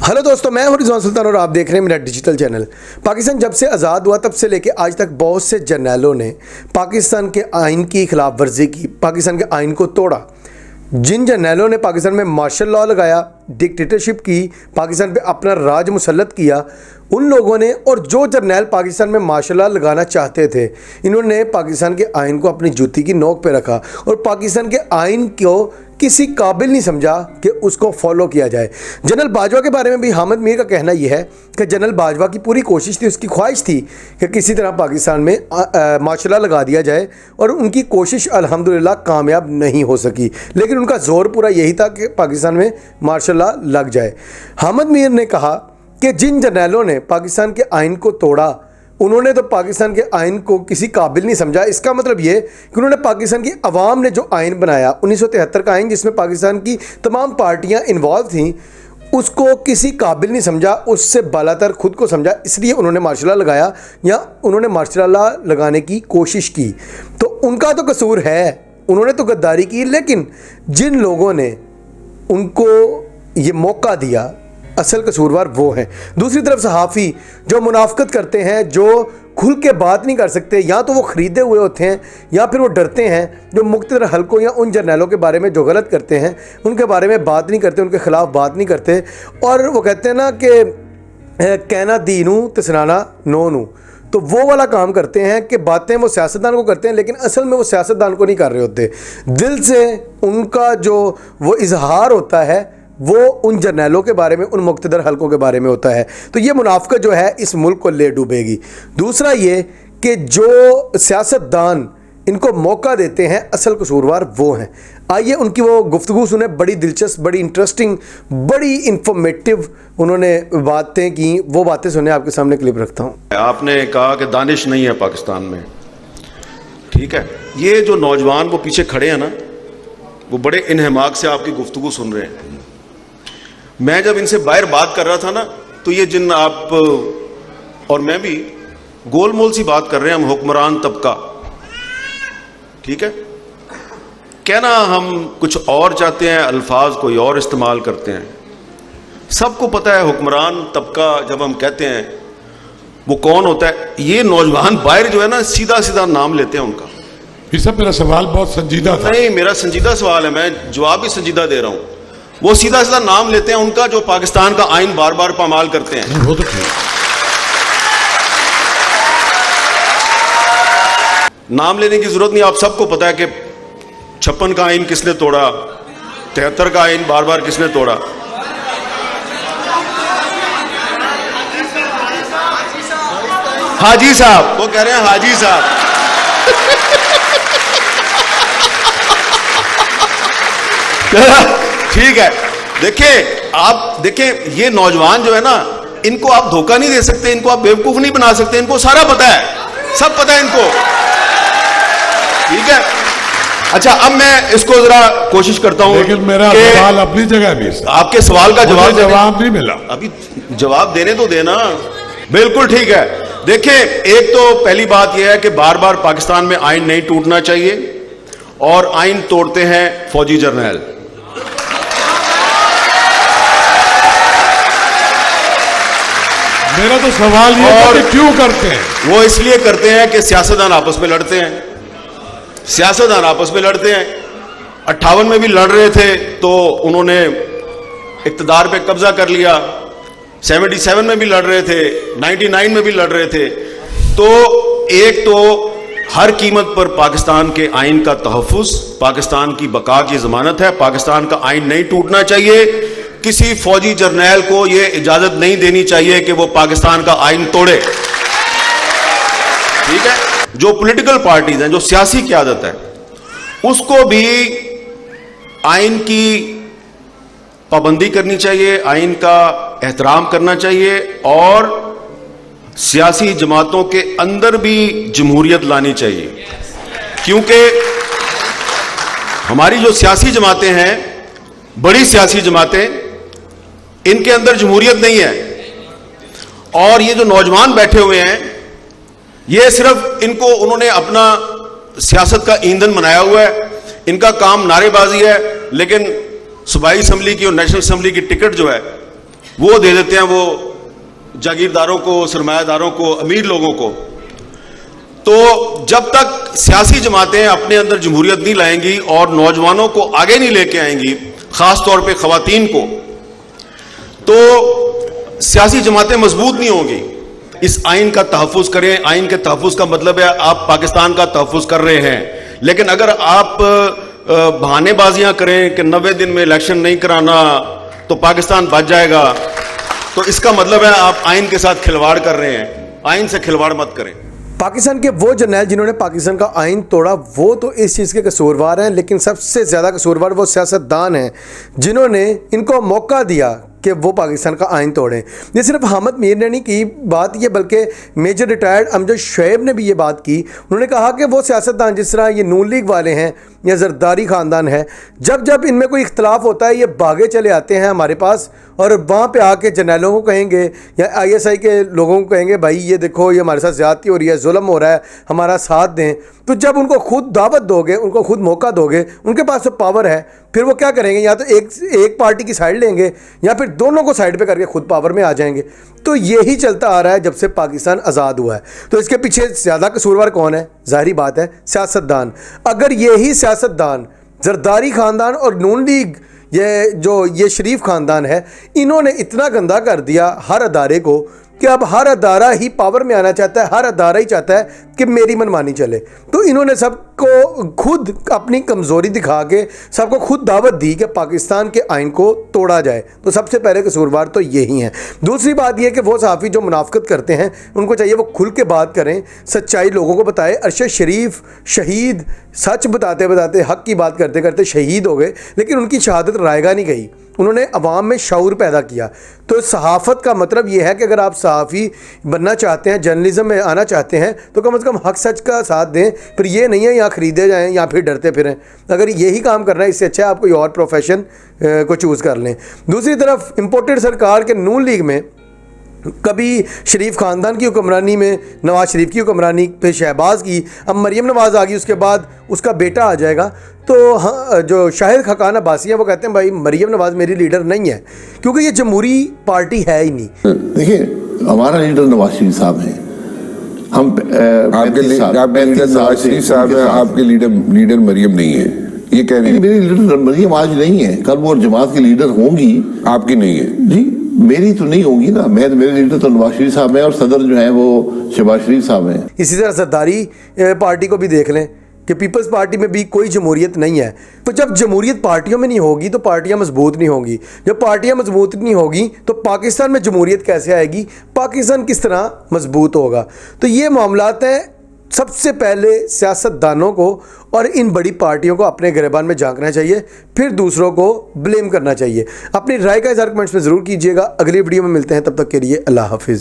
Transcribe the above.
Hello दोस्तों, मैं हूं रिजवान सुल्तान और आप देख रहे हैं मेरा डिजिटल चैनल। पाकिस्तान जब से आज़ाद हुआ तब से लेके आज तक बहुत से जर्नैलों ने पाकिस्तान के आइन की खिलाफ वर्जी की, पाकिस्तान के आइन को तोड़ा। जिन जर्नैलों ने पाकिस्तान में मार्शल लॉ लगाया, डिक्टेटरशिप की, पाकिस्तान पे अपना राज मुसल्लत किया, उन लोगों ने, और जो जर्नैल पाकिस्तान में मार्शल लॉ लगाना चाहते थे, इन्होंने पाकिस्तान के आइन को अपनी जूती की नोक पे रखा और पाकिस्तान के आइन को किसी काबिल नहीं समझा कि उसको फॉलो किया जाए। जनरल बाजवा के बारे में भी हामिद मीर का कहना यह है कि जनरल बाजवा की पूरी कोशिश थी, उसकी ख्वाहिश थी कि किसी तरह पाकिस्तान में मार्शल लॉ लगा दिया जाए, और उनकी कोशिश अल्हम्दुलिल्लाह कामयाब नहीं हो सकी। लेकिन उनका जोर पूरा यही था कि पाकिस्तान में मार्शल लॉ लग जाए। हामिद मीर ने कहा कि जिन जर्नैलों ने पाकिस्तान के आइन को तोड़ा, उन्होंने तो पाकिस्तान के आइन को किसी काबिल नहीं समझा। इसका मतलब ये कि उन्होंने पाकिस्तान की अवाम ने जो आइन बनाया 1973 का आइन, जिसमें पाकिस्तान की तमाम पार्टियां इन्वॉल्व थीं, उसको किसी काबिल नहीं समझा, उससे बालातर खुद को समझा, इसलिए उन्होंने मार्शल लॉ लगाया या उन्होंने मार्शल लॉ लगाने की कोशिश की। तो उनका तो कसूर है, उन्होंने तो गद्दारी की, लेकिन जिन लोगों ने उनको ये मौका दिया, असल कसूरवार वो हैं। दूसरी तरफ सहाफ़ी जो मुनाफकत करते हैं, जो खुल के बात नहीं कर सकते, या तो वो ख़रीदे हुए होते हैं या फिर वो डरते हैं, जो मुख्तलिफ हलकों या उन जर्नैलों के बारे में जो गलत करते हैं उनके बारे में बात नहीं करते, उनके ख़िलाफ़ बात नहीं करते, और वो कहते हैं ना कि कहना दीनू तसनाना नोनू, तो वो वाला काम करते हैं कि बातें वो सियासतदान को करते हैं, लेकिन असल में वो सियासतदान को नहीं कर रहे होते। दिल से उनका जो वो इजहार होता है वो उन जर्नैलों के बारे में, उन मुख्तदर हलकों के बारे में होता है। तो ये मुनाफिकत जो है इस मुल्क को ले डूबेगी। दूसरा ये कि जो सियासतदान इनको मौका देते हैं, असल कसूरवार वो हैं। आइए उनकी वो गुफ्तगू सुने, बड़ी दिलचस्प, बड़ी इंटरेस्टिंग, बड़ी इंफॉर्मेटिव उन्होंने बातें की। वो बातें सुने, आपके सामने क्लिप रखता हूँ। आपने कहा कि दानिश नहीं है पाकिस्तान में, ठीक है। ये जो नौजवान वो पीछे खड़े हैं ना, वो बड़े इन्हमाक से आपकी गुफ्तगू सुन रहे हैं। मैं जब इनसे बाहर बात कर रहा था ना, तो ये जिन आप और मैं भी गोलमोल सी बात कर रहे हैं, हम हुक्मरान तबका, ठीक है। कहना हम कुछ और चाहते हैं, अल्फाज कोई और इस्तेमाल करते हैं। सबको पता है हुक्मरान तबका जब हम कहते हैं वो कौन होता है। ये नौजवान बाहर जो है ना, सीधा सीधा नाम लेते हैं उनका। ये सब मेरा सवाल बहुत संजीदा था। नहीं, मेरा संजीदा सवाल है, मैं जवाब भी संजीदा दे रहा हूं। वो सीधा सीधा नाम लेते हैं उनका, जो पाकिस्तान का आइन बार बार पामाल करते हैं। वो तो ठीक। नाम लेने की जरूरत नहीं, आप सबको पता है कि 56 का आइन किसने तोड़ा, 73 का आइन बार बार किसने तोड़ा। हाजी साहब, वो कह रहे हैं हाजी साहब। ठीक है, देखिए आप देखें, ये नौजवान जो है ना, इनको आप धोखा नहीं दे सकते, इनको आप बेवकूफ नहीं बना सकते, इनको सारा पता है, सब पता है इनको, ठीक है। अच्छा, अब मैं इसको जरा कोशिश करता हूं, लेकिन मेरा सवाल अपनी जगह भी है। आपके सवाल का जवाब नहीं मिला, अभी जवाब देने तो देना। बिल्कुल ठीक है। देखिए, एक तो पहली बात यह है कि बार बार पाकिस्तान में आइन नहीं टूटना चाहिए, और आइन तोड़ते हैं फौजी जर्नैल। मेरा तो सवाल ये था कि क्यों करते हैं। वो इसलिए करते हैं कि सियासतदान आपस में लड़ते हैं, सियासतदान आपस में लड़ते हैं। 58 में भी लड़ रहे थे तो उन्होंने इक्तदार पे कब्जा कर लिया, 77 में भी लड़ रहे थे, 99 में भी लड़ रहे थे। तो एक तो हर कीमत पर पाकिस्तान के आइन का तहफ़्फ़ुज़, पाकिस्तान की बका की जमानत है, पाकिस्तान का आइन नहीं टूटना चाहिए। किसी फौजी जर्नैल को यह इजाजत नहीं देनी चाहिए कि वो पाकिस्तान का आइन तोड़े, ठीक है। जो पॉलिटिकल पार्टीज हैं, जो सियासी क़यादत है, उसको भी आइन की पाबंदी करनी चाहिए, आइन का एहतराम करना चाहिए, और सियासी जमातों के अंदर भी जमहूरियत लानी चाहिए। क्योंकि हमारी जो सियासी जमातें हैं, बड़ी सियासी जमातें, इनके अंदर जमहूरियत नहीं है। और ये जो नौजवान बैठे हुए हैं, ये सिर्फ इनको उन्होंने अपना सियासत का ईंधन बनाया हुआ है। इनका काम नारेबाजी है, लेकिन सूबाई असम्बली की और नेशनल असम्बली की टिकट जो है वो दे देते हैं वो जागीरदारों को, सरमायादारों को, अमीर लोगों को। तो जब तक सियासी जमातें अपने अंदर जमहूरियत नहीं लाएंगी और नौजवानों को आगे नहीं लेके आएंगी, खास तौर पे खवातीन को, तो सियासी जमातें मजबूत नहीं होंगी। इस आइन का तहफ़्फ़ुज़ करें। आइन के तहफ़्फ़ुज़ का मतलब है आप पाकिस्तान का तहफ़्फ़ुज़ कर रहे हैं। लेकिन अगर आप बहानेबाजियां करें कि 90 दिन में इलेक्शन नहीं कराना तो पाकिस्तान बच जाएगा, तो इसका मतलब है आप आइन के साथ खिलवाड़ कर रहे हैं। आइन से खिलवाड़ मत करें। पाकिस्तान के वो जर्नैल जिन्होंने पाकिस्तान का आइन तोड़ा वो तो इस चीज़ के कसूरवार हैं, लेकिन सबसे ज़्यादा कसूरवार वो सियासतदान हैं जिन्होंने इनको मौका दिया कि वो पाकिस्तान का आइन तोड़ें। ये सिर्फ हामिद मीर ने नहीं की बात ये, बल्कि मेजर रिटायर्ड अमजद शुएब ने भी ये बात की। उन्होंने कहा कि वो सियासतदान जिस तरह ये नून लीग वाले हैं या जरदारी ख़ानदान है, जब जब इनमें कोई इख्तलाफ होता है ये भागे चले आते हैं हमारे पास और वहाँ पे आके जर्नैलों को कहेंगे या ISI के लोगों को कहेंगे भाई ये देखो ये हमारे साथ ज़्यादती हो रही है, जुल्म हो रहा है, हमारा साथ दें। तो जब उनको खुद दावत दोगे, उनको खुद मौका दोगे, उनके पास तो पावर है, फिर वो क्या करेंगे, या तो एक पार्टी की साइड लेंगे या फिर दोनों को साइड पे करके खुद पावर में आ जाएंगे। तो यही चलता आ रहा है जब से पाकिस्तान आज़ाद हुआ है। तो इसके पीछे ज़्यादा कसूरवार कौन है? ज़ाहिरी बात है सियासतदान। अगर यही सियासतदान जरदारी ख़ानदान और नून लीग ये शरीफ ख़ानदान है, इन्होंने इतना गंदा कर दिया हर अदारे को कि अब हर अदारा ही पावर में आना चाहता है, हर अदारा ही चाहता है कि मेरी मनमानी चले। तो इन्होंने सबको खुद अपनी कमज़ोरी दिखा के सबको खुद दावत दी कि पाकिस्तान के आइन को तोड़ा जाए। तो सबसे पहले कसूरवार तो यही हैं। दूसरी बात यह कि वो सहाफ़ी जो मुनाफिकत करते हैं उनको चाहिए वो खुल के बात करें, सच्चाई लोगों को बताए। अरशद शरीफ शहीद सच बताते बताते हक़ की बात करते करते शहीद हो गए, लेकिन उनकी शहादत रायगा नहीं गई। उन्होंने अवाम में शऊर पैदा किया। तो सहाफ़त का मतलब ये है कि अगर आप सहाफ़ी बनना चाहते हैं, जर्नलिज्म में आना चाहते हैं, तो कम से कम हक़ सच का साथ दें। फिर ये नहीं है यहाँ ख़रीदे जाएँ या फिर डरते फिरें। अगर यही काम करना है, इससे अच्छा है आप कोई और प्रोफेशन को चूज़ कर लें। दूसरी तरफ इम्पोर्टेड सरकार के नून लीग में कभी शरीफ ख़ानदान की हुक्मरानी में नवाज़ शरीफ की हुक्मरानी, फिर शहबाज की, अब मरीम नवाज़ आ गई, उसके बाद उसका बेटा आ जाएगा। तो हाँ, जो शाहिद खकान अब्बासी हैं वो कहते हैं भाई मरीम नवाज़ मेरी लीडर नहीं है, क्योंकि ये जमहूरी पार्टी है ही नहीं। देखिए हमारा लीडर नवाज शरीफ साहब हैं, हम आपके लीडर नवाज शरीफ साहब हैं, आपके लीडर मरीम नहीं है, ये कह रहे हैं। मेरी लीडर मरीम आज नहीं है, कल वो जमात की लीडर होंगी। आपकी नहीं है जी, मेरी तो नहीं होंगी ना। मेरे लीडर तो नवाज शरीफ साहब हैं और सदर जो हैं वो शहबाज शरीफ साहब हैं। इसी तरह सरदारी पार्टी को भी देख लें कि पीपल्स पार्टी में भी कोई जमहूरियत नहीं है। तो जब जमहूरियत पार्टियों में नहीं होगी तो पार्टियां मजबूत नहीं होंगी। जब पार्टियां मजबूत नहीं होगी तो पाकिस्तान में जमहूरियत कैसे आएगी, पाकिस्तान किस तरह मजबूत होगा। तो ये मामलात हैं। सबसे पहले सियासतदानों को और इन बड़ी पार्टियों को अपने गिरबान में झांकना चाहिए, फिर दूसरों को ब्लेम करना चाहिए। अपनी राय का इज़हार कमेंट्स में ज़रूर कीजिएगा। अगली वीडियो में मिलते हैं, तब तक के लिए अल्लाह हाफिज़।